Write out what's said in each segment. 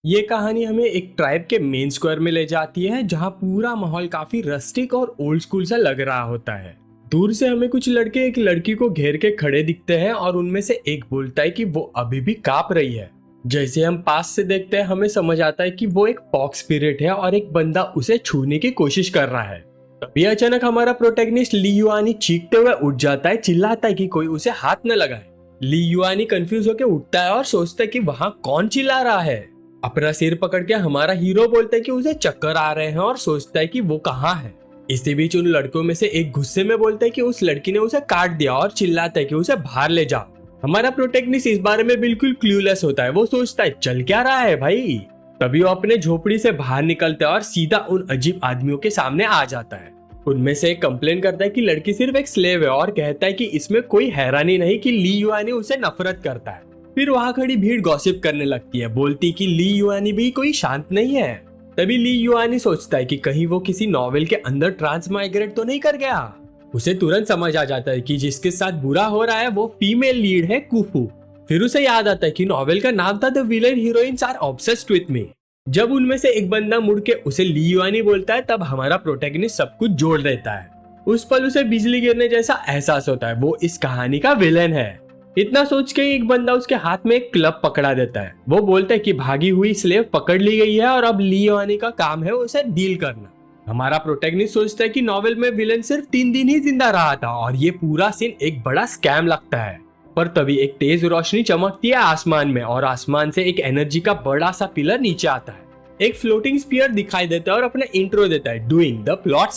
ये कहानी हमें एक ट्राइब के मेन स्क्वायर में ले जाती है जहाँ पूरा माहौल काफी रस्टिक और ओल्ड स्कूल सा लग रहा होता है। दूर से हमें कुछ लड़के एक लड़की को घेर के खड़े दिखते हैं और उनमें से एक बोलता है कि वो अभी भी कांप रही है। जैसे हम पास से देखते हैं हमें समझ आता है कि वो एक फॉक्स स्पिरिट है और एक बंदा उसे छूने की कोशिश कर रहा है। तभी अचानक हमारा प्रोटैगनिस्ट ली युआनी चीखते हुए उठ जाता है, चिल्लाता है कि कोई उसे हाथ न लगाए। ली युआनी कंफ्यूज होकर उठता है और सोचता है कि वहां कौन चिल्ला रहा है। अपना सिर पकड़ के हमारा हीरो बोलता है कि उसे चक्कर आ रहे हैं और सोचता है कि वो कहाँ है। इसी बीच उन लड़कों में से एक गुस्से में बोलता है कि उस लड़की ने उसे काट दिया और चिल्लाता है कि उसे बाहर ले जाओ। हमारा प्रोटैगनिस्ट इस बारे में बिल्कुल क्लूलेस होता है। वो सोचता है चल क्या रहा है भाई। तभी वो अपने झोपड़ी से बाहर निकलता है और सीधा उन अजीब आदमियों के सामने आ जाता है। उनमें से एक कंप्लेन करता है कि लड़की सिर्फ एक स्लेव है और कहता है कि इसमें कोई हैरानी नहीं कि ली युआनी उसे नफरत करता है। फिर वहां खड़ी भीड़ गॉसिप करने लगती है, बोलती कि ली युआनी भी कोई शांत नहीं है। तभी ली युआनी सोचता है कि कहीं वो किसी नॉवेल के अंदर ट्रांसमाइग्रेट तो नहीं कर गया। उसे तुरंत समझ आ जाता है कि जिसके साथ बुरा हो रहा है वो फीमेल लीड है कुफू। फिर उसे याद आता है कि नॉवेल का नाम था the villain heroines are obsessed with me. जब उनमें से एक बंदा मुड़ के उसे ली युआनी बोलता है तब हमारा प्रोटैगनिस्ट सब कुछ जोड़ देता है। उस पल उसे बिजली गिरने जैसा एहसास होता है, वो इस कहानी का विलेन है। इतना सोच के एक बंदा उसके हाथ में एक क्लब पकड़ा देता है। वो बोलता है कि भागी हुई स्लेव पकड़ ली गई है और अब ली युआनी का काम है उसे डील करना। हमारा प्रोटैगनिस्ट सोचता है कि नॉवेल में विलेन सिर्फ 3 दिन ही जिंदा रहा था और ये पूरा सीन एक बड़ा स्कैम लगता है। पर तभी एक तेज रोशनी चमकती है आसमान में और आसमान से एक एनर्जी का बड़ा सा पिलर नीचे आता है। एक फ्लोटिंग स्फीयर दिखाई देता है और अपना इंट्रो देता है, डूइंग द प्लॉट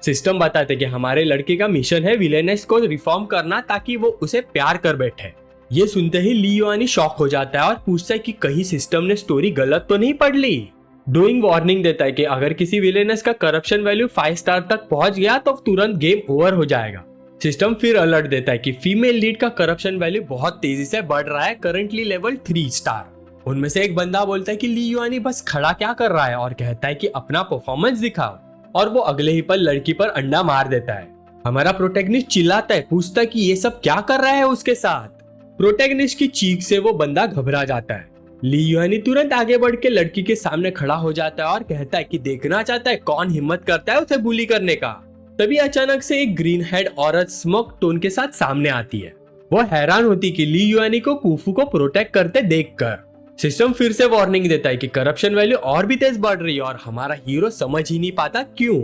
सिस्टम बताते कि हमारे लड़के का मिशन है विलेनेस को रिफॉर्म करना ताकि वो उसे प्यार कर बैठे। ये सुनते ही ली युआनी शॉक हो जाता है और पूछता है कि कहीं सिस्टम ने स्टोरी गलत तो नहीं पढ़ ली। डूइंग वार्निंग देता है कि अगर किसी विलेनेस का करप्शन वैल्यू 5 स्टार तक पहुंच गया तो तुरंत गेम ओवर हो जाएगा। सिस्टम फिर अलर्ट देता है कि फीमेल लीड का करप्शन वैल्यू बहुत तेजी से बढ़ रहा है, करंटली लेवल 3 स्टार। उनमें से एक बंदा बोलता है कि ली युआनी बस खड़ा क्या कर रहा है और कहता है कि अपना परफॉर्मेंस दिखाओ, और वो अगले ही पल लड़की पर अंडा मार देता है। हमारा प्रोटैगनिस्ट चिल्लाता है, पूछता है कि ये सब क्या कर रहा है उसके साथ। प्रोटैगनिस्ट की चीख से वो बंदा घबरा जाता है। ली युआनी तुरंत आगे बढ़ के लड़की के सामने खड़ा हो जाता है और कहता है कि देखना चाहता है कौन हिम्मत करता है उसे बुली करने का। तभी अचानक से एक ग्रीन हेड औरत स्मोक टोन के साथ सामने आती है। वो हैरान होती कि ली युआनी को कुफू को प्रोटेक्ट करते देखकर। सिस्टम फिर से वार्निंग देता है कि करप्शन वैल्यू और भी तेज बढ़ रही है और हमारा हीरो समझ ही नहीं पाता क्यों।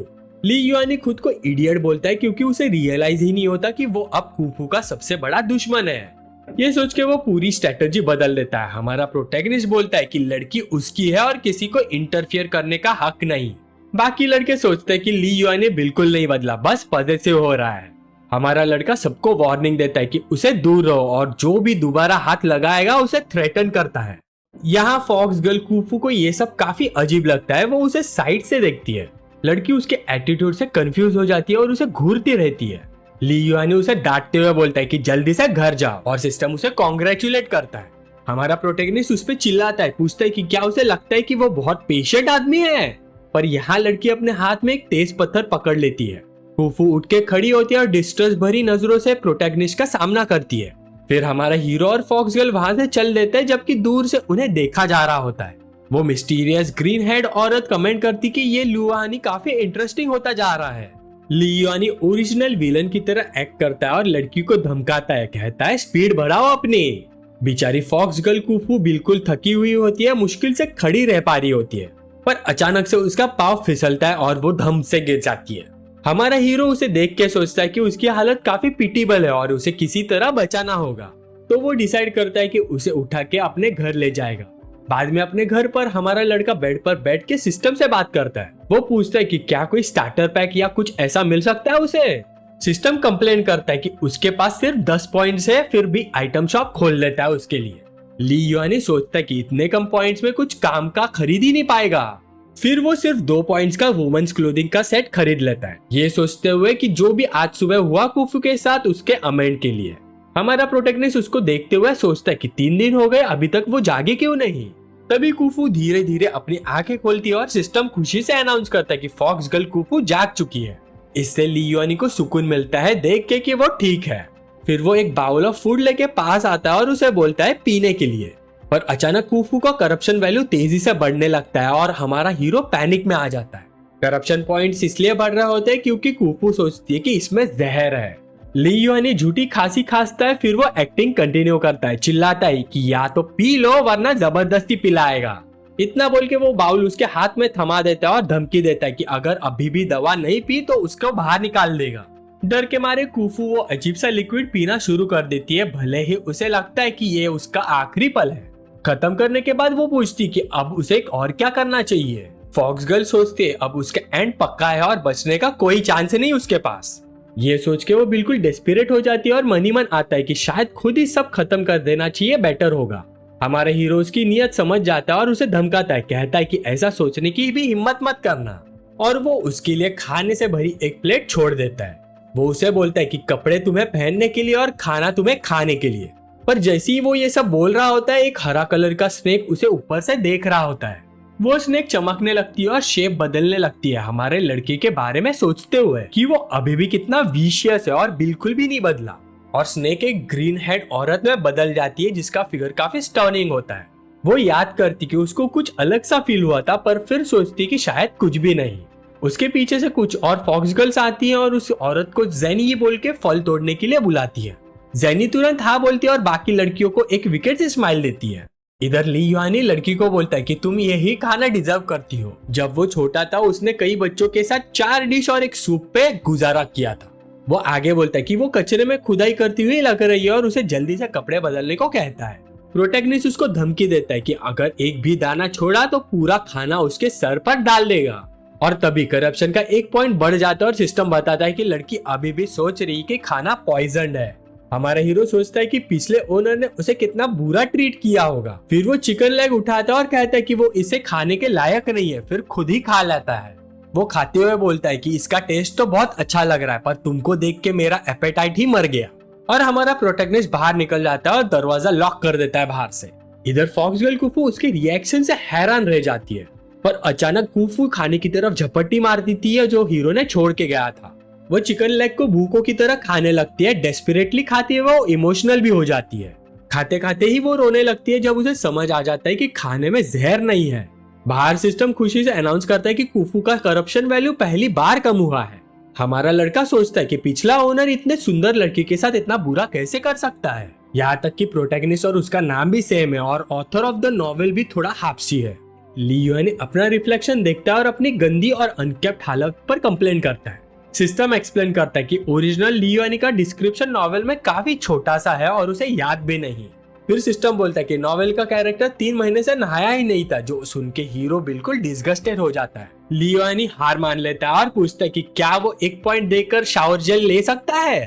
ली युआनी खुद को इडियट बोलता है क्योंकि उसे रियलाइज ही नहीं होता कि वो अब कुफू का सबसे बड़ा दुश्मन है। ये सोच के वो पूरी स्ट्रेटजी बदल देता है। हमारा प्रोटैगनिस्ट बोलता है कि लड़की उसकी है और किसी को इंटरफियर करने का हक नहीं। बाकी लड़के सोचते हैं कि ली युआनी बिल्कुल नहीं बदला, बस पॉजिटिव हो रहा है। हमारा लड़का सबको वार्निंग देता है कि उसे दूर रहो और जो भी दोबारा हाथ लगाएगा उसे थ्रेटन करता है। यहाँ फॉक्स गर्ल कुफू को ये सब काफी अजीब लगता है। वो उसे साइड से देखती है। लड़की उसके एटीट्यूड से कंफ्यूज हो जाती है और उसे घूरती रहती है। ली युआनी उसे डांटते हुए बोलता है कि जल्दी से घर जाओ और सिस्टम उसे कॉन्ग्रेचुलेट करता है। हमारा प्रोटैगनिस्ट उस पर चिल्लाता है, पूछता है कि क्या उसे लगता है कि वो बहुत पेशेंट आदमी है। पर यहाँ लड़की अपने हाथ में एक तेज पत्थर पकड़ लेती है। कुफू उठ के खड़ी होती है और डिस्ट्रेस भरी नजरों से प्रोटैगनिस्ट का सामना करती है। फिर हमारा हीरो और फॉक्स गर्ल वहां से चल देते हैं जबकि दूर से उन्हें देखा जा रहा होता है। वो मिस्टीरियस ग्रीन हेड औरत कमेंट करती कि ये लुआनी काफी इंटरेस्टिंग होता जा रहा है। ली युआनी ओरिजिनल विलन की तरह एक्ट करता है और लड़की को धमकाता है, कहता है स्पीड बढ़ाओ अपनी। बेचारी फॉक्स गर्ल कुफू बिल्कुल थकी हुई होती है, मुश्किल से खड़ी रह पा रही होती है, पर अचानक से उसका पाँव फिसलता है और वो धम से गिर जाती है। हमारा हीरो उसे देख के सोचता है कि उसकी हालत काफी पिटीबल है और उसे किसी तरह बचाना होगा। तो वो डिसाइड करता है कि उसे उठा के अपने घर ले जाएगा। बाद में अपने घर पर हमारा लड़का बेड पर बैठ के सिस्टम से बात करता है। वो पूछता है कि क्या कोई स्टार्टर पैक या कुछ ऐसा मिल सकता है उसे। सिस्टम कंप्लेन करता है कि उसके पास सिर्फ 10 पॉइंट्स है, फिर भी आइटम शॉप खोल लेता है उसके लिए। ली युआनी सोचता है कि इतने कम पॉइंट्स में कुछ काम का खरीद ही नहीं पाएगा। फिर वो सिर्फ 2 पॉइंट्स का वुमेन्स क्लोथिंग का सेट खरीद लेता है, ये सोचते हुए कि जो भी आज सुबह हुआ कुफू के साथ उसके अमेंड के लिए। हमारा प्रोटैगनिस्ट उसको देखते हुए सोचता है कि 3 दिन हो गए अभी तक वो जागे क्यों नहीं। तभी कुफू धीरे धीरे अपनी आंखें खोलती है और सिस्टम खुशी से अनाउंस करता है कि फॉक्स गर्ल कुफू जाग चुकी है। इससे ली युआनी को सुकून मिलता है देख के कि वो ठीक है। फिर वो एक बाउल ऑफ फूड लेके पास आता है और उसे बोलता है पीने के लिए। पर अचानक कुफू का करप्शन वैल्यू तेजी से बढ़ने लगता है और हमारा हीरो पैनिक में आ जाता है। करप्शन पॉइंट्स इसलिए बढ़ रहे होते हैं क्योंकि कुफू सोचती है कि इसमें जहर है। ली युआनी झूठी खांसी खांसता है, फिर वो एक्टिंग कंटिन्यू करता है, चिल्लाता है कि या तो पी लो वरना जबरदस्ती पिलाएगा। इतना बोल के वो बाउल उसके हाथ में थमा देता है और धमकी देता है कि अगर अभी भी दवा नहीं पी तो उसको बाहर निकाल देगा। डर के मारे कुफू वो अजीब सा लिक्विड पीना शुरू कर देती है, भले ही उसे लगता है कि ये उसका आखिरी पल है। खत्म करने के बाद वो पूछती कि अब उसे और क्या करना चाहिए। फॉक्स गर्ल सोचती है अब उसका एंड पक्का है और बचने का कोई चांस नहीं उसके पास। ये सोच के वो बिल्कुल डेस्परेट हो जाती है और मन ही मन आता है कि शायद खुद ही सब खत्म कर देना चाहिए, बेटर होगा। हमारे हीरो की नीयत समझ जाता है और उसे धमकाता है, कहता है कि ऐसा सोचने की भी हिम्मत मत करना, और वो उसके लिए खाने से भरी एक प्लेट छोड़ देता है। वो उसे बोलता है कि कपड़े तुम्हें पहनने के लिए और खाना तुम्हें खाने के लिए। पर जैसे ही वो ये सब बोल रहा होता है, एक हरा कलर का स्नेक उसे ऊपर से देख रहा होता है। वो स्नेक चमकने लगती है और शेप बदलने लगती है, हमारे लड़के के बारे में सोचते हुए कि वो अभी भी कितना विशियस है और बिल्कुल भी नहीं बदला। और स्नेक एक ग्रीन हेड औरत में बदल जाती है जिसका फिगर काफी स्टर्निंग होता है। वो याद करती कि उसको कुछ अलग सा फील हुआ था, पर फिर सोचती कि शायद कुछ भी नहीं। उसके पीछे से कुछ और फॉक्स गर्ल्स आती हैं और उस औरत को जेनी बोल के फल तोड़ने के लिए बुलाती है। जेनी तुरंत हाँ बोलती है और बाकी लड़कियों को एक विकेट से स्माइल देती है। इधर ली युआनी लड़की को बोलता है कि तुम यही खाना डिजर्व करती हो। जब वो छोटा था उसने कई बच्चों के साथ 4 डिश और एक सूप पे गुजारा किया था। वो आगे बोलता है कि वो कचरे में खुदाई करती हुई लग रही है और उसे जल्दी से कपड़े बदलने को कहता है। प्रोटैगनिस्ट उसको धमकी देता है कि अगर एक भी दाना छोड़ा तो पूरा खाना उसके सर पर डाल देगा। और तभी करप्शन का एक पॉइंट बढ़ जाता है और सिस्टम बताता है कि लड़की अभी भी सोच रही कि खाना पॉइजन है। हमारा हीरो सोचता है कि पिछले ओनर ने उसे कितना बुरा ट्रीट किया होगा। फिर वो चिकन लेग उठाता है और कहता है कि वो इसे खाने के लायक नहीं है, फिर खुद ही खा लेता है। वो खाते हुए बोलता है कि इसका टेस्ट तो बहुत अच्छा लग रहा है, पर तुमको देख के मेरा एपेटाइट ही मर गया। और हमारा प्रोटैगनिस्ट बाहर निकल जाता है और दरवाजा लॉक कर देता है बाहर से। इधर फॉक्स गर्ल कुफू उसके रिएक्शन से हैरान रह जाती है, पर अचानक कुफू खाने की तरफ झपट्टी मार देती है जो हीरो ने छोड़ के गया था। वो चिकन लेग को भूखों की तरह खाने लगती है। डेस्परेटली खाती है, वो इमोशनल भी हो जाती है। खाते खाते ही वो रोने लगती है जब उसे समझ आ जाता है कि खाने में जहर नहीं है। बाहर सिस्टम खुशी से अनाउंस करता है कि कुफू का करप्शन वैल्यू पहली बार कम हुआ है। हमारा लड़का सोचता है कि पिछला ओनर इतने सुंदर लड़की के साथ इतना बुरा कैसे कर सकता है। यहाँ तक कि प्रोटैगनिस्ट और उसका नाम भी सेम है और ऑथर ऑफ द नॉवेल भी थोड़ा हापसी है। ली युआनी अपना रिफ्लेक्शन देखता है और अपनी गंदी और अनकेप्ट हालत पर कंप्लेन करता है। सिस्टम एक्सप्लेन करता है कि ओरिजिनल ली युआनी का डिस्क्रिप्शन नॉवेल में काफी छोटा सा है और उसे याद भी नहीं। फिर सिस्टम बोलता है कि नॉवेल का कैरेक्टर 3 महीने से नहाया ही नहीं था, जो सुन के हीरो बिल्कुल डिस्गस्टेड हो जाता है। ली युआनी हार मान लेता है और पूछता है कि क्या वो 1 पॉइंट देकर शावर जेल ले सकता है।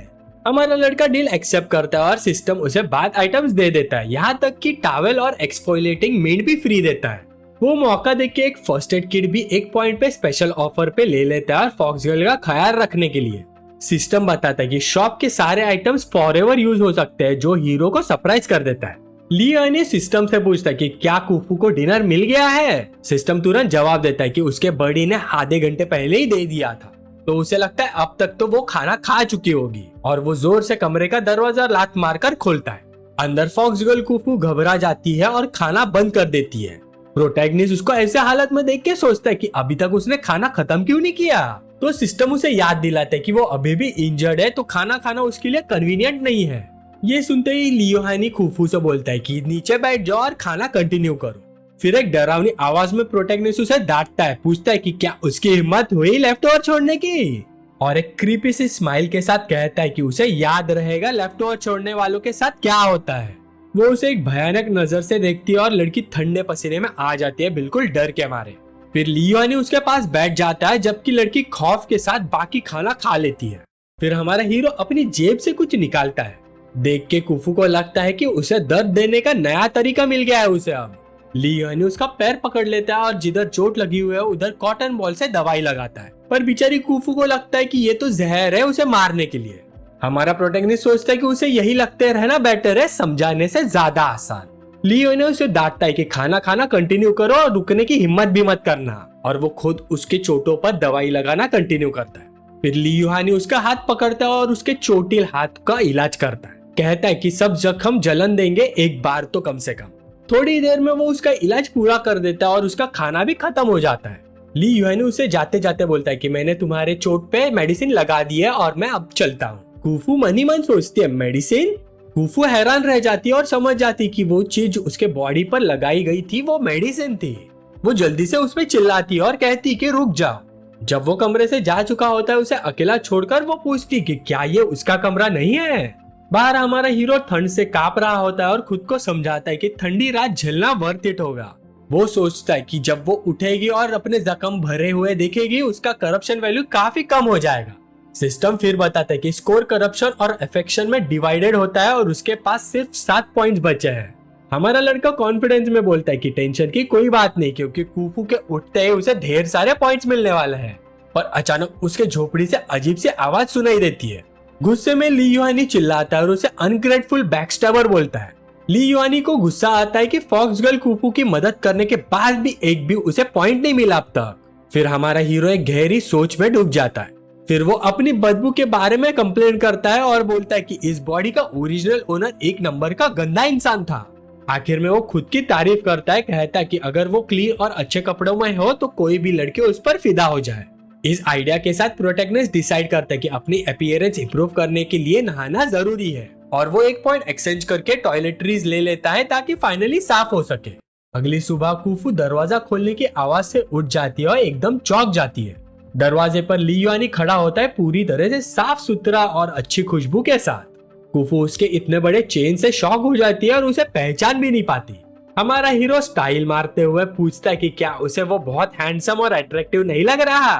हमारा लड़का डील एक्सेप्ट करता है और सिस्टम उसे बाथ आइटम्स दे देता है, यहाँ तक कि टॉवेल और एक्सफोलिएटिंग मिंट भी फ्री देता है। वो मौका देख के एक फर्स्ट एड किट भी 1 पॉइंट पे स्पेशल ऑफर पे ले लेता है और फॉक्स गर्ल का ख्याल रखने के लिए। सिस्टम बताता है कि शॉप के सारे आइटम्स फॉरएवर यूज हो सकते हैं, जो हीरो को सरप्राइज कर देता है। ली युआनी सिस्टम से पूछता है कि क्या कुफू को डिनर मिल गया है। सिस्टम तुरंत जवाब देता है कि उसके बड़ी ने आधे घंटे पहले ही दे दिया था, तो उसे लगता है अब तक तो वो खाना खा चुकी होगी। और वो जोर से कमरे का दरवाजा लात मारकर खोलता है। अंदर फॉक्स गर्ल कुफू घबरा जाती है और खाना बंद कर देती है। प्रोटैगनिस्ट उसको ऐसे हालत में देख के सोचता है कि अभी तक उसने खाना खत्म क्यों नहीं किया। तो सिस्टम उसे याद दिलाता है कि वो अभी भी इंजर्ड है, तो खाना खाना उसके लिए कन्वीनियंट नहीं है। ये सुनते ही ली युआनी कुफू से बोलता है कि नीचे बैठ जाओ और खाना कंटिन्यू करो। फिर एक डरावनी आवाज में प्रोटैगनिस्ट उसे डांटता है, पूछता है कि क्या उसकी हिम्मत हुई लेफ्ट ओवर छोड़ने की, और एक क्रीपी सी स्माइल के साथ कहता है कि उसे याद रहेगा लेफ्ट ओवर छोड़ने वालों के साथ क्या होता है। वो उसे एक भयानक नजर से देखती है और लड़की ठंडे पसीने में आ जाती है, बिल्कुल डर के मारे। फिर ली युआनी उसके पास बैठ जाता है, जबकि लड़की खौफ के साथ बाकी खाना खा लेती है। फिर हमारा हीरो अपनी जेब से कुछ निकालता है। देख के कुफू को लगता है कि उसे दर्द देने का नया तरीका मिल गया है उसे अब। ली युआनी उसका पैर पकड़ लेता है और जिधर चोट लगी हुई है उधर कॉटन बॉल से दवाई लगाता है, पर बेचारी कुफू को लगता है कि ये तो जहर है उसे मारने के लिए। हमारा प्रोटैगनिस्ट सोचता है कि उसे यही लगते रहना बेटर है, समझाने से ज्यादा आसान। ली युआनी उसे डांटता है कि खाना खाना कंटिन्यू करो और रुकने की हिम्मत भी मत करना, और वो खुद उसके चोटों पर दवाई लगाना कंटिन्यू करता है। फिर ली युआनी उसका हाथ पकड़ता है और उसके चोटिल हाथ का इलाज करता है। कहता है कि सब जख्म जलन देंगे एक बार तो कम से कम। थोड़ी देर में वो उसका इलाज पूरा कर देता है और उसका खाना भी खत्म हो जाता है। ली युआनी उसे जाते जाते बोलता है कि मैंने तुम्हारे चोट पे मेडिसिन लगा दी है और मैं अब चलता हूँ। कुफू मन ही मन सोचती है, मेडिसिन? कुफू हैरान रह जाती है और समझ जाती कि वो चीज उसके बॉडी पर लगाई गई थी वो मेडिसिन थी। वो जल्दी से उसमें चिल्लाती है और कहती कि रुक जाओ। जब वो कमरे से जा चुका होता है उसे अकेला छोड़कर वो पूछती कि क्या ये उसका कमरा नहीं है। बाहर हमारा हीरो ठंड से कांप रहा होता है और खुद को समझाता है कि ठंडी रात झेलना वर्थ इट होगा। वो सोचता है कि जब वो उठेगी और अपने जख्म भरे हुए देखेगी उसका करप्शन वैल्यू काफी कम हो जाएगा। सिस्टम फिर बताता है कि स्कोर करप्शन और अफेक्शन में डिवाइडेड होता है और उसके पास सिर्फ 7 पॉइंट्स बचे हैं। हमारा लड़का कॉन्फिडेंस में बोलता है कि टेंशन की कोई बात नहीं, क्योंकि कुफू के उठते ही उसे ढेर सारे पॉइंट्स मिलने वाले हैं। पर अचानक उसके झोपड़ी से अजीब सी आवाज सुनाई देती है। गुस्से में ली युआनी चिल्लाता है और उसे अनग्रेटफुल बैकस्टैबर बोलता है। ली युआनी को गुस्सा आता है कि फॉक्स गर्ल कुफू की मदद करने के बाद भी एक भी उसे पॉइंट नहीं मिला अब तक। फिर हमारा हीरो एक गहरी सोच में डूब जाता है। फिर वो अपनी बदबू के बारे में कंप्लेन करता है और बोलता है कि इस बॉडी का ओरिजिनल ओनर एक नंबर का गंदा इंसान था। आखिर में वो खुद की तारीफ करता है, कहता है कि अगर वो क्लीन और अच्छे कपड़ों में हो तो कोई भी लड़की उस पर फिदा हो जाए। इस आइडिया के साथ प्रोटैगनिस्ट डिसाइड करता है कि अपनी अपीयरेंस इंप्रूव करने के लिए नहाना जरूरी है और वो एक पॉइंट एक्सचेंज करके टॉयलेटरीज ले लेता है ताकि फाइनली साफ हो सके। अगली सुबह कुफू दरवाजा खोलने की आवाज से उठ जाती है और एकदम चौंक जाती है। दरवाजे पर ली युआनी खड़ा होता है, पूरी तरह से साफ सुथरा और अच्छी खुशबू के साथ। कुफू उसके इतने बड़े चेन से शॉक हो जाती है और उसे पहचान भी नहीं पाती। हमारा हीरो स्टाइल मारते हुए पूछता है कि क्या उसे वो बहुत हैंडसम और अट्रैक्टिव नहीं लग रहा।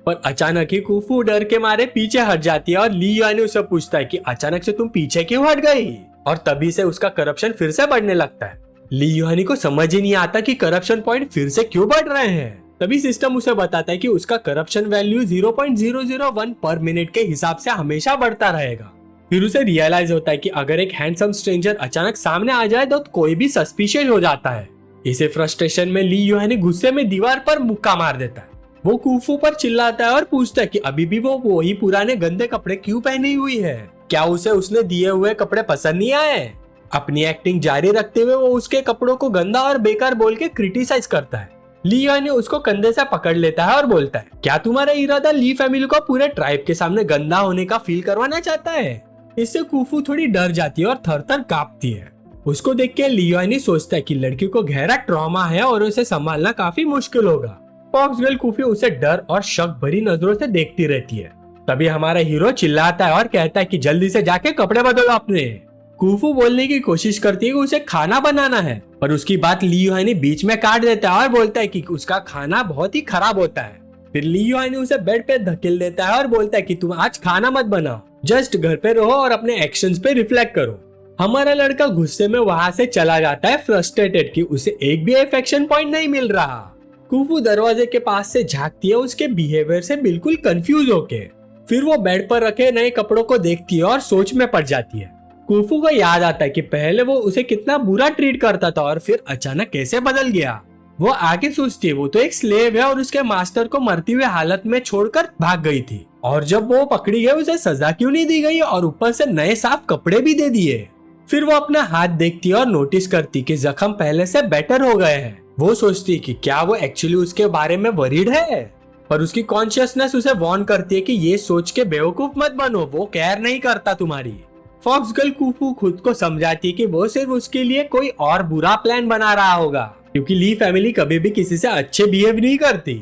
पर अचानक ही कुफू डर के मारे पीछे हट जाती है और ली युआनी उसे पूछता है कि अचानक से तुम पीछे क्यों हट गई। और तभी से उसका करप्शन फिर से बढ़ने लगता है। ली युआनी को समझ ही नहीं आता कि करप्शन पॉइंट फिर से क्यों बढ़ रहे हैं। तभी सिस्टम उसे बताता है कि उसका करप्शन वैल्यू 0.001 पर मिनट के हिसाब से हमेशा बढ़ता रहेगा। फिर उसे रियलाइज होता है कि अगर एक हैंडसम स्ट्रेंजर अचानक सामने आ जाए तो कोई भी सस्पिशियस हो जाता है। इसे फ्रस्ट्रेशन में ली युआनी गुस्से में दीवार पर मुक्का मार देता है। वो कुफू पर चिल्लाता है और पूछता है कि अभी भी वो वही पुराने गंदे कपड़े क्यों पहनी हुई है। क्या उसे उसने दिए हुए कपड़े पसंद नहीं आए। अपनी एक्टिंग जारी रखते हुए वो उसके कपड़ों को गंदा और बेकार बोल के क्रिटिसाइज करता है। ली युआनी उसको कंधे से पकड़ लेता है और बोलता है, क्या तुम्हारा इरादा ली फैमिली को पूरे ट्राइब के सामने गंदा होने का फील करवाना चाहता है। इससे कुफू थोड़ी डर जाती है और थर-थर कांपती है। उसको देख के ली युआनी सोचता है कि लड़की को गहरा ट्रॉमा है और उसे संभालना काफी मुश्किल होगा। फॉक्स गर्ल कुफी उसे डर और शक भरी नजरों से देखती रहती है। तभी हमारा हीरो चिल्लाता है और कहता है कि जल्दी से जाके कपड़े बदलो अपने। कुफू बोलने की कोशिश करती है कि उसे खाना बनाना है, पर उसकी बात ली युआनी बीच में काट देता है और बोलता है कि उसका खाना बहुत ही खराब होता है। फिर ली युआनी उसे बेड पे धकेल देता है और बोलता है कि तुम आज खाना मत बनाओ, जस्ट घर पे रहो और अपने एक्शंस पे रिफ्लेक्ट करो। हमारा लड़का गुस्से में वहां से चला जाता है, फ्रस्ट्रेटेड कि उसे एक भी अफेक्शन पॉइंट नहीं मिल रहा। कुफू दरवाजे के पास से झांकती है, उसके बिहेवियर से बिल्कुल कंफ्यूज होके। फिर वो बेड पर रखे नए कपड़ों को देखती है और सोच में पड़ जाती है। कुफू को याद आता है कि पहले वो उसे कितना बुरा ट्रीट करता था और फिर अचानक कैसे बदल गया। वो आगे सोचती है वो तो एक स्लेव है और उसके मास्टर को मरती हुई हालत में छोड़कर भाग गई थी, और जब वो पकड़ी गई उसे सजा क्यों नहीं दी गई और ऊपर से नए साफ कपड़े भी दे दिए। फिर वो अपना हाथ देखती है और नोटिस करती कि जख्म पहले से बेटर हो गए हैं। वो सोचती कि क्या वो एक्चुअली उसके बारे में वरीड है, पर उसकी कॉन्शियसनेस उसे वार्न करती है कि ये सोच के बेवकूफ मत बनो, वो केयर नहीं करता तुम्हारी। फॉक्स गर्ल कुफू खुद को समझाती है कि वो सिर्फ उसके लिए कोई और बुरा प्लान बना रहा होगा, क्योंकि ली फैमिली कभी भी किसी से अच्छे बिहेव नहीं करती।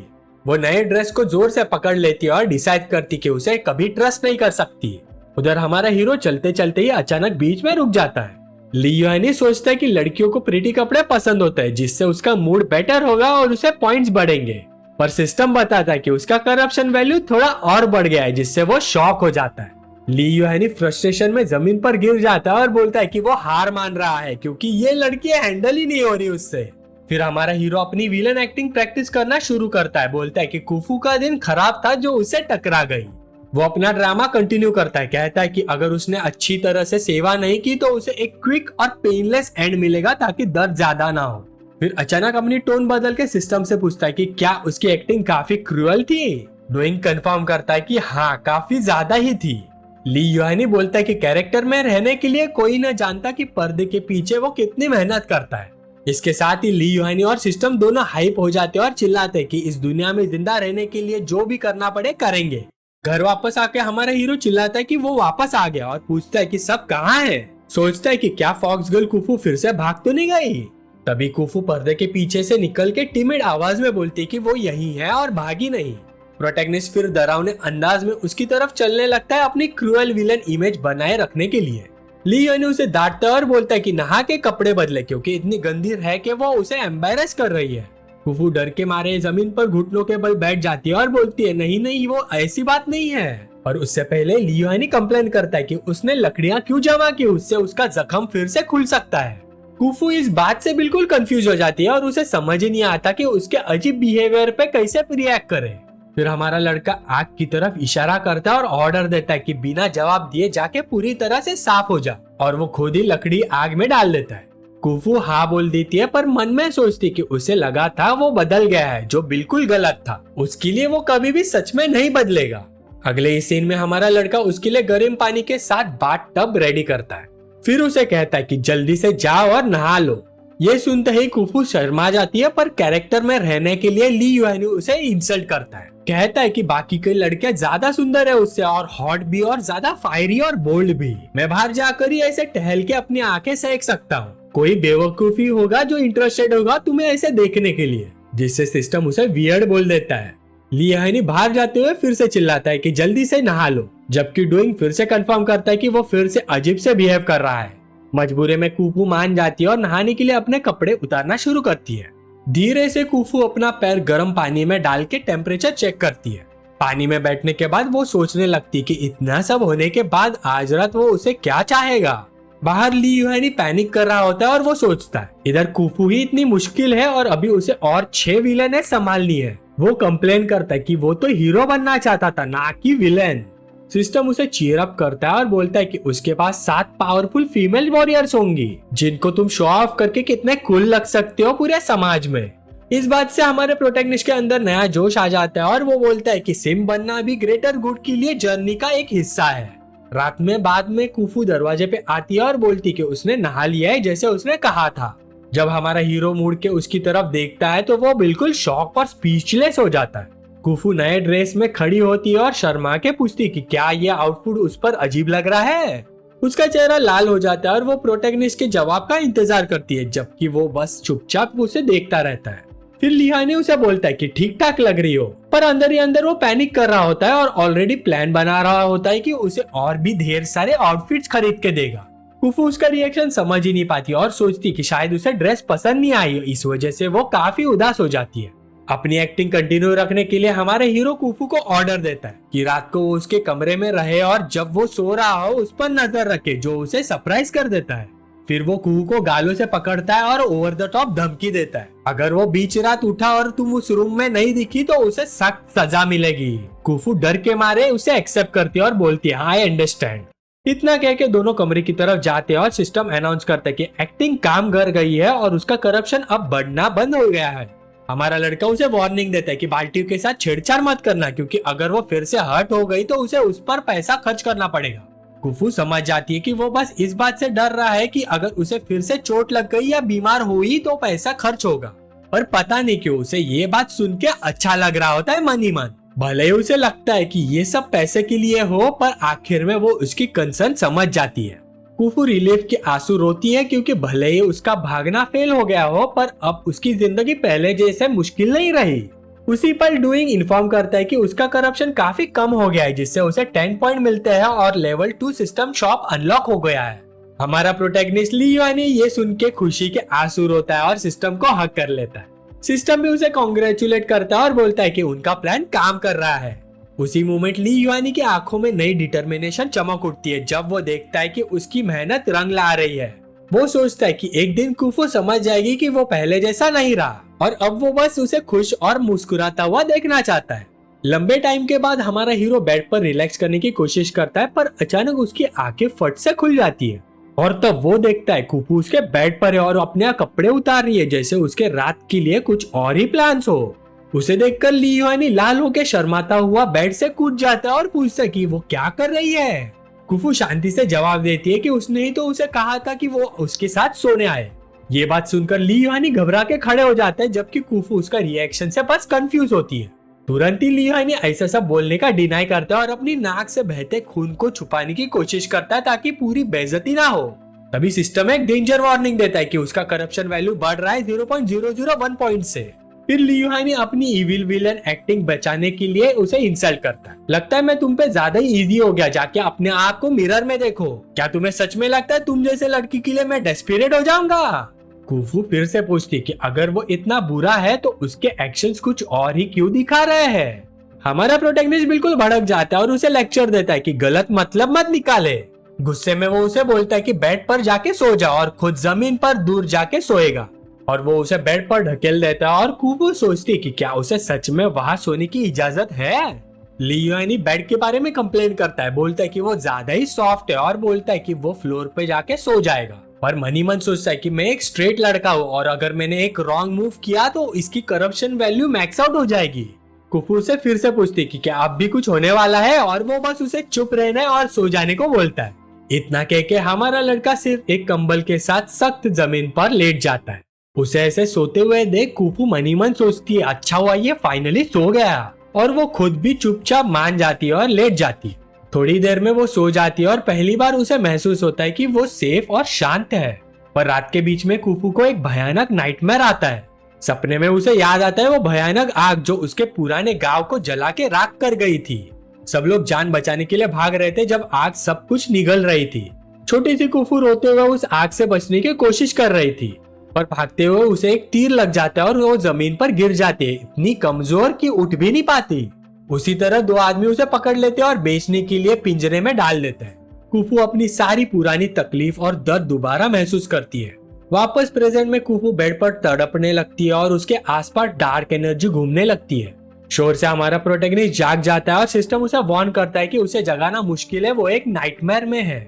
वो नए ड्रेस को जोर से पकड़ लेती है और डिसाइड करती कि उसे कभी ट्रस्ट नहीं कर सकती। उधर हमारा हीरो चलते चलते ही अचानक बीच में रुक जाता है। ली युआनी सोचता है कि लड़कियों को प्रिटी कपड़े पसंद होते हैं, जिससे उसका मूड बेटर होगा और उसे पॉइंट्स बढ़ेंगे। पर सिस्टम बताता है कि उसका करप्शन वैल्यू थोड़ा और बढ़ गया है, जिससे वो शॉक हो जाता है। ली युआनी फ्रस्ट्रेशन में जमीन पर गिर जाता है और बोलता है कि वो हार मान रहा है क्योंकि ये लड़की हैंडल ही नहीं हो रही उससे। फिर हमारा हीरो अपनी विलन एक्टिंग प्रैक्टिस करना शुरू करता है। बोलता है कि कुफू का दिन खराब था जो उससे टकरा गई। वो अपना ड्रामा कंटिन्यू करता है, कहता है कि अगर उसने अच्छी तरह से सेवा नहीं की तो उसे एक क्विक और पेनलेस एंड मिलेगा ताकि दर्द ज्यादा ना हो। फिर अचानक अपनी टोन बदल के सिस्टम से पूछता है कि क्या उसकी एक्टिंग काफी क्रूअल थी। डोइंग कंफर्म करता है कि हाँ, काफी ज्यादा ही थी। ली युआनी बोलता है कि कैरेक्टर में रहने के लिए कोई न जानता कि पर्दे के पीछे वो कितनी मेहनत करता है। इसके साथ ही ली युहानी और सिस्टम दोनों हाइप हो जाते और चिल्लाते कि इस दुनिया में जिंदा रहने के लिए जो भी करना पड़े करेंगे। घर वापस आके हमारा हीरो चिल्लाता है कि वो वापस आ गया और पूछता है कि सब कहाँ है। सोचता है कि क्या फॉक्स गर्ल कुफू फिर से भाग तो नहीं गई। तभी कुफू पर्दे के पीछे से निकल के टिमिड आवाज में बोलती है कि वो यही है और भागी नहीं। प्रोटैगनिस्ट फिर डरावने अंदाज में उसकी तरफ चलने लगता है अपनी क्रूअल विलन इमेज बनाए रखने के लिए। ली युहानी उसे डांटता है और बोलता है कि नहा के कपड़े बदले क्योंकि इतनी गंदी है कि वो उसे एम्बैरेस कर रही है। कुफू डर के मारे जमीन पर घुटनों के बल बैठ जाती है और बोलती है नहीं नहीं वो ऐसी बात नहीं है। और उससे पहले ली युहानी कंप्लेन करता है कि उसने लकड़ियां क्यों जमा की, उससे उसका जख्म फिर से खुल सकता है। कुफू इस बात से बिल्कुल कंफ्यूज हो जाती है और उसे समझ ही नहीं आता कि उसके अजीब बिहेवियर पे कैसे रिएक्ट करे। फिर हमारा लड़का आग की तरफ इशारा करता है और ऑर्डर देता है कि बिना जवाब दिए जाके पूरी तरह से साफ हो जा, और वो खुद ही लकड़ी आग में डाल देता है। कुफू हाँ बोल देती है पर मन में सोचती कि उसे लगा था वो बदल गया है, जो बिल्कुल गलत था। उसके लिए वो कभी भी सच में नहीं बदलेगा। अगले ही सीन में हमारा लड़का उसके लिए गर्म पानी के साथ बाथ टब रेडी करता है। फिर उसे कहता है कि जल्दी से जाओ और नहा लो। ये सुनते ही कुफू शर्मा जाती है पर कैरेक्टर में रहने के लिए ली युहानी उसे इंसल्ट करता है। कहता है कि बाकी कई लड़कियां ज्यादा सुंदर है उससे और हॉट भी और ज्यादा फायरी और बोल्ड भी। मैं बाहर जाकर ही ऐसे टहल के अपनी आंखें सेक सकता हूँ। कोई बेवकूफी होगा जो इंटरेस्टेड होगा तुम्हें ऐसे देखने के लिए, जिससे सिस्टम उसे वियर्ड बोल देता है। ली युहानी बाहर जाते हुए फिर से चिल्लाता है कि जल्दी से नहा लो, जबकि डूइंग फिर से कंफर्म करता है कि वो फिर से अजीब से बिहेव कर रहा है। मजबूरी में कुफू मान जाती है और नहाने के लिए अपने कपड़े उतारना शुरू करती है। धीरे से कुफू अपना पैर गर्म पानी में डाल के टेम्परेचर चेक करती है। पानी में बैठने के बाद वो सोचने लगती कि इतना सब होने के बाद आज रात वो उसे क्या चाहेगा। बाहर ली युहानी पैनिक कर रहा होता है और वो सोचता है इधर कुफू ही इतनी मुश्किल है और अभी उसे और 6 विलेन संभालनी है। वो कंप्लेन करता है कि वो तो हीरो बनना चाहता था, ना कि विलेन। सिस्टम उसे चीयर अप करता है और बोलता है कि उसके पास 7 पावरफुल फीमेल वॉरियर्स होंगी जिनको तुम शो ऑफ करके कितने कूल लग सकते हो पूरे समाज में। इस बात से हमारे प्रोटैगनिस्ट के अंदर नया जोश आ जाता है और वो बोलता है कि सिम बनना भी ग्रेटर गुड के लिए जर्नी का एक हिस्सा है। रात में बाद में कुफू दरवाजे पे आती है और बोलती कि उसने नहा लिया है जैसे उसने कहा था। जब हमारा हीरो मुड़ के उसकी तरफ देखता है तो वो बिल्कुल शॉक और स्पीचलेस हो जाता है। कुफू नए ड्रेस में खड़ी होती है और शर्मा के पूछती कि क्या ये आउटफिट उस पर अजीब लग रहा है। उसका चेहरा लाल हो जाता है और वो प्रोटैगनिस्ट के जवाब का इंतजार करती है, जबकि वो बस चुपचाप उसे देखता रहता है। फिर ली युहानी उसे बोलता है कि ठीक ठाक लग रही हो, पर अंदर ही अंदर वो पैनिक कर रहा होता है और ऑलरेडी प्लान बना रहा होता है कि उसे और भी ढेर सारे आउटफिट्स खरीद के देगा। कुफू उसका रिएक्शन समझ ही नहीं पाती और सोचती कि शायद उसे ड्रेस पसंद नहीं आई, इस वजह से वो काफी उदास हो जाती है। अपनी एक्टिंग कंटिन्यू रखने के लिए हमारे हीरो कुफू को ऑर्डर देता है कि रात को वो उसके कमरे में रहे और जब वो सो रहा हो उस पर नजर रखे, जो उसे सरप्राइज कर देता है। फिर वो कुहू को गालों से पकड़ता है और ओवर द टॉप धमकी देता है, अगर वो बीच रात उठा और तुम उस रूम में नहीं दिखी तो उसे सख्त सजा मिलेगी। कुफू डर के मारे उसे एक्सेप्ट करती है और बोलती है आई अंडरस्टैंड। इतना कह के दोनों कमरे की तरफ जाते हैं और सिस्टम अनाउंस करता है कि एक्टिंग काम कर गई है और उसका करप्शन अब बढ़ना बंद हो गया है। हमारा लड़का उसे वार्निंग देता है कि बाल्टियों के साथ छेड़छाड़ मत करना, क्योंकि अगर वो फिर से हर्ट हो गई तो उसे उस पर पैसा खर्च करना पड़ेगा। कुफू समझ जाती है कि वो बस इस बात से डर रहा है कि अगर उसे फिर से चोट लग गई या बीमार हुई तो पैसा खर्च होगा, पर पता नहीं क्यों उसे ये बात सुन के अच्छा लग रहा होता है मन ही मन। भले ही उसे लगता है कि ये सब पैसे के लिए हो, पर आखिर में वो उसकी कंसर्न समझ जाती है। कुफू रिलीफ के आंसू रोती है क्योंकि भले ही उसका भागना फेल हो गया हो, पर अब उसकी जिंदगी पहले जैसे मुश्किल नहीं रही। उसी पर डूइंग इन्फॉर्म करता है कि उसका करप्शन काफी कम हो गया है, जिससे उसे 10 पॉइंट मिलते हैं और लेवल 2 सिस्टम शॉप अनलॉक हो गया है। हमारा प्रोटैगनिस्ट ली युहानी ये सुन के खुशी के आंसू रोता है और सिस्टम को हक कर लेता है। सिस्टम भी उसे कॉन्ग्रेचुलेट करता है और बोलता है कि उनका प्लान काम कर रहा है। उसी मोमेंट ली युहानी की आंखों में नई डिटर्मिनेशन चमक उठती है जब वो देखता है कि उसकी मेहनत रंग ला रही है। वो सोचता है कि एक दिन कुफू समझ जाएगी कि वो पहले जैसा नहीं रहा और अब वो बस उसे खुश और मुस्कुराता हुआ देखना चाहता है। लंबे टाइम के बाद हमारा हीरो बेड पर रिलैक्स करने की कोशिश करता है, पर अचानक उसकी आंखें फट से खुल जाती है और तब वो देखता है कुफू उसके बेड पर है और अपने कपड़े उतार रही है, जैसे उसके रात के लिए कुछ और ही प्लान्स हो। उसे देखकर ली युहानी लाल होकर शर्माता हुआ बेड से कूद जाता है और पूछता है कि वो क्या कर रही है। कुफू शांति से जवाब देती है कि उसने ही तो उसे कहा था कि वो उसके साथ सोने आए। ये बात सुनकर ली युआनी घबरा के खड़े हो जाता है, जबकि कुफू उसका रिएक्शन से बस कंफ्यूज होती है। तुरंत ही ली युआनी ऐसा सब बोलने का डिनाई करता है और अपनी नाक से बहते खून को छुपाने की कोशिश करता है ताकि पूरी बेइज्जती ना हो। तभी सिस्टम एक डेंजर वार्निंग देता है कि उसका करप्शन वैल्यू बढ़ रहा है 0.001 पॉइंट से। फिर ली युआनी अपनी इविल विलन एक्टिंग बचाने के लिए उसे इंसल्ट करता है। लगता है मैं तुम पे ज्यादा ही इजी हो गया, जाके अपने आप को मिरर में देखो। क्या तुम्हें सच में लगता है तुम जैसे लड़की के लिए मैं डेस्परेट हो जाऊंगा? कुफू फिर से पूछती कि अगर वो इतना बुरा है तो उसके एक्शंस कुछ और ही क्यों दिखा रहे हैं। हमारा प्रोटैगनिस्ट बिल्कुल भड़क जाता है और उसे लेक्चर देता है कि गलत मतलब मत निकाले। गुस्से में वो उसे बोलता है कि बेड पर जाके सो जा और खुद जमीन पर दूर जाके सोएगा, और वो उसे बेड पर ढकेल देता है। और कुफू सोचती कि क्या उसे सच में वहां सोने की इजाजत है। ली युआनी बेड के बारे में कंप्लेन करता है, बोलता है कि वो ज्यादा ही सॉफ्ट है और बोलता है कि वो फ्लोर पे जाके सो जाएगा। पर मनी मन सोचता है कि मैं एक स्ट्रेट लड़का हूँ और अगर मैंने एक रॉन्ग मूव किया तो इसकी करप्शन वैल्यू मैक्स आउट हो जाएगी। कुफू से फिर से पूछती कि क्या अब भी कुछ होने वाला है, और वो बस उसे चुप रहने और सो जाने को बोलता है। इतना कह के हमारा लड़का सिर्फ एक कंबल के साथ सख्त जमीन पर लेट जाता है। उसे ऐसे सोते हुए देख कुफू मनी मन सोचती है अच्छा हुआ ये फाइनली सो गया, और वो खुद भी चुपचाप मान जाती है और लेट जाती है। थोड़ी देर में वो सो जाती है और पहली बार उसे महसूस होता है कि वो सेफ और शांत है। पर रात के बीच में कुफू को एक भयानक नाइटमेयर आता है। सपने में उसे याद आता है वो भयानक आग जो उसके पुराने गांव को जला के राख कर गई थी। सब लोग जान बचाने के लिए भाग रहे थे जब आग सब कुछ निगल रही थी। छोटी सी कुफू रोते हुए उस आग से बचने की कोशिश कर रही थी, पर भागते हुए उसे एक तीर लग जाता है और वो जमीन पर गिर जाती है, इतनी कमजोर कि उठ भी नहीं पाती। उसी तरह दो आदमी उसे पकड़ लेते हैं और बेचने के लिए पिंजरे में डाल देते हैं। कुफू अपनी सारी पुरानी तकलीफ और दर्द दोबारा महसूस करती है। वापस प्रेजेंट में कुफू बेड पर तड़पने लगती है और उसके आसपास डार्क एनर्जी घूमने लगती है। शोर से हमारा प्रोटैगनिस्ट जाग जाता है और सिस्टम उसे वार्न करता है कि उसे जगाना मुश्किल है, वो एक नाइटमेयर में है।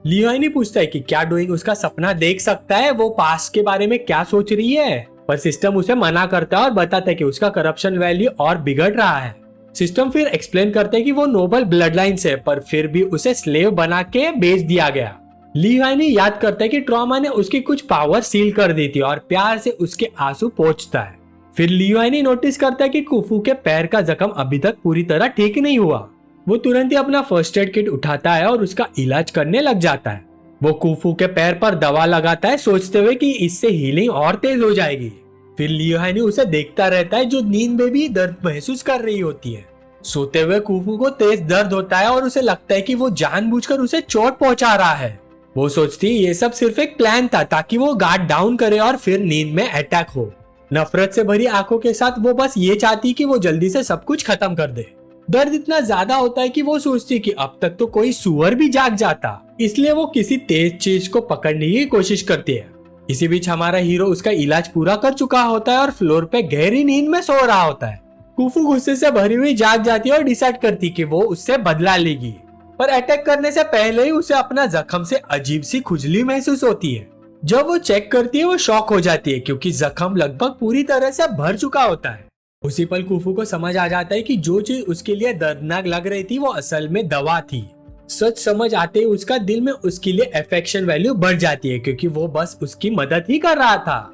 ली युआनी पूछता है कि क्या डूइंग उसका सपना देख सकता है, वो पास्ट के बारे में क्या सोच रही है, पर सिस्टम उसे मना करता है और बताता है कि उसका करप्शन वैल्यू और बिगड़ रहा है। सिस्टम फिर एक्सप्लेन करते हैं कि वो नोबल ब्लड लाइन से, पर फिर भी उसे स्लेव बना के बेच दिया गया। ली युआनी याद करता है कि ट्रॉमा ने उसकी कुछ पावर सील कर दी थी और प्यार से उसके आंसू पोंछता है। फिर ली युआनी नोटिस करता है कि कुफू के पैर का जख्म अभी तक पूरी तरह ठीक नहीं हुआ। वो तुरंत ही अपना फर्स्ट एड किट उठाता है और उसका इलाज करने लग जाता है। वो कुफू के पैर पर दवा लगाता है, सोचते हुए कि इससे हीलिंग और तेज हो जाएगी। फिर ली युआनी उसे देखता रहता है जो नींद में भी दर्द महसूस कर रही होती है। सोते हुए कुफू को तेज दर्द होता है और उसे लगता है कि वो जानबूझकर उसे चोट पहुंचा रहा है। वो सोचती है ये सब सिर्फ एक प्लान था ताकि वो गार्ड डाउन करे और फिर नींद में अटैक हो। नफरत से भरी आंखों के साथ वो बस ये चाहती कि वो जल्दी से सब कुछ खत्म कर दे। दर्द इतना ज्यादा होता है कि वो सोचती कि अब तक तो कोई सुअर भी जाग जाता, इसलिए वो किसी तेज चीज को पकड़ने की कोशिश करती है। इसी बीच हमारा हीरो उसका इलाज पूरा कर चुका होता है और फ्लोर पे गहरी नींद में सो रहा होता है। कुफू गुस्से से भरी हुई जाग जाती है और डिसाइड करती कि वो उससे बदला लेगी, पर अटैक करने से पहले ही उसे अपना जख्म से अजीब सी खुजली महसूस होती है। जब वो चेक करती है वो शॉक हो जाती है क्योंकि जख्म लगभग पूरी तरह से भर चुका होता है। उसी पल कुफू को समझ आ जाता है कि जो चीज उसके लिए दर्दनाक लग रही थी वो असल में दवा थी। सच समझ आते ही उसका दिल में उसके लिए अफेक्शन वैल्यू बढ़ जाती है क्योंकि वो बस उसकी मदद ही कर रहा था।